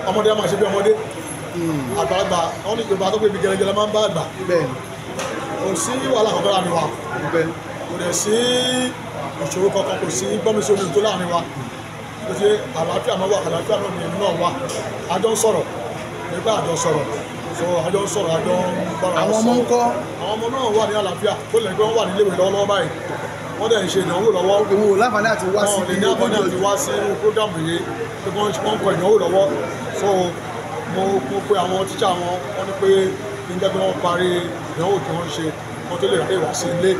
ọmọdé máa ṣe bí ọmọdé àgbàlagbà wọn ní Yorùbá tó pé ibi gẹlẹgẹlẹ máa ń bá àgbà kò sí wàhálà kankan láàrin wa kò dẹ̀ sí ìṣòro kankan kò sí gbọ́mísí omi tó láàrin wa kò sí àlàáfíà náà wà àlàáfíà náà nìyẹn náà wà àjọ ń sọ̀rọ̀ nígbà àjọ sọ̀rọ̀ so àjọ ń sọ̀rọ̀ àjọ ń bára àwọn ọmọ ń kọ́ àwọn ọmọ náà wà ní àlàáfíà tó lè gbé wọn wà nílé ìwé lọ́wọ́lọ́wọ́ báyìí wọ́n dẹ̀ ń ṣe ìdánwò lọ́wọ́ òun ò láǹfààní àti wá sí ní àǹfààní àti wá sí prógámù yìí pé wọ́n ń kọ ìdánwò lọ́wọ́ so mo pe àwọn tíṣà wọn wọ́n ní pé kí n jẹ́ pé wọ́n parí ìdánwò tí wọ́n ń ṣe wọ́n tó lè rí ìwà sí ilé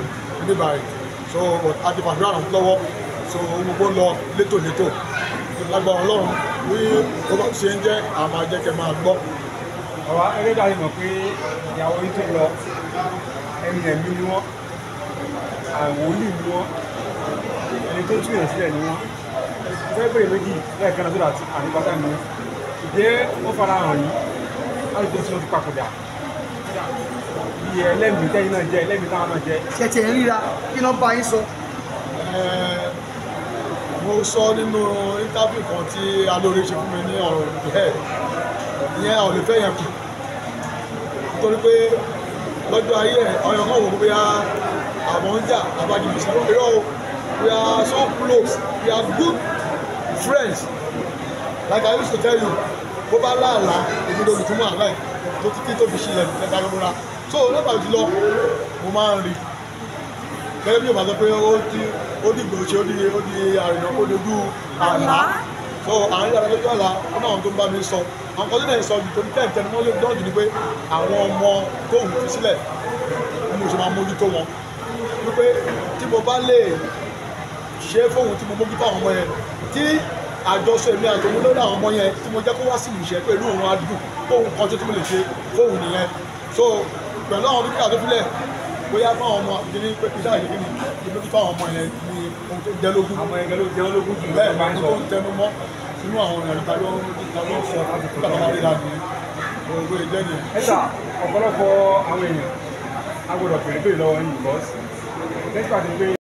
níbà rẹ̀ so àti fàdúrà ràn lọ́wọ́ so gbogbo lọ létòlétò lágbára Ọlọ́run bí ó bá ṣe ń jẹ́ àmà jẹ́kẹ́ máa gbọ́. ọ̀rọ̀ ẹgbẹ́ yìí mọ̀ pé ìyàwó yìí tó lọ ẹni ẹ̀mí ni wọ́n àwòlì ni wọ́n ẹni tó tún yẹn sílẹ̀ ni wọ́n fẹ́ bèrè méjì lẹ́ẹ̀kan náà sódà àníbátà ni ìjẹ́ wọ́n fara hàn yìí láti tó tí wọ́n ti papòdà bí ẹlẹ́mìí tẹ́yìn náà jẹ́ ẹlẹ́mìí táwọn náà jẹ́. ṣẹ̀tì ẹ̀ ń ríra kí ló bá yín sọ. mo sọ nínú íńtábìù kan tí alóore ṣe fún mi ní ọ̀rọ̀ ìbílẹ̀ ìyẹn ò lè fẹ́ yẹn kù nítorí pé lọ́jọ́ ayé ẹ̀ ọ̀yàn kan wò ó bóyá àwọn ń jà àbájúmọ̀ sí irọ́ o we are so close we are good friends like I used to tell you bó bá láàlá èmi ló lè túmọ̀ àlá ẹ̀ tó títí tó fi ṣílẹ̀ nígbà gbọ́dọ̀ so nígbà jùlọ mo máa ń rí gẹ́gẹ́ bí Yorùbá sọ pé ó dìgbò ṣe ó di àrìnà kó dojú àlá so àwọn ìyára lójú àlá ó náà tó ń bá mi sọ àwọn kan tó dẹ̀ sọ tó ń tẹ̀ ní wọ́n lé dọ́ọ̀dù ni pé àwọn ọmọ tóun fi sílẹ̀ bí mo ṣe máa mójútó wọn wípé tí mo bá lè ṣe fóun tí mo mójútó àwọn ọmọ yẹn tí àjọṣe mi àtòun lórí àwọn ọmọ yẹn tí mo jẹ́ kó wá sí ìṣẹ́ pẹ̀lú òun adùn fóun kan tó mo lè ṣe fóun nìyẹn so pẹ̀lú àwọn dúkìá tó filẹ̀ bóyá fáwọn ọmọ àbíkíní pé kí sáà yìí ní lójú fáwọn ọmọ yẹn ní ohun tó jẹ́ lógún àwọn ẹgbẹ́ ló jẹ́ lógún jù bẹ́ẹ̀ máa ń tó ń tẹnu mọ́ nínú àwọn ìrìn àjò tàbí sọ nígbà tó máa rí láti gbogbo ìjẹ́ nìyẹn. ẹ̀sà ọ̀pọ̀lọpọ̀ àwọn èèyàn a gbọ́dọ̀ bèrè lọ́wọ́ yìí bọ́ọ̀sì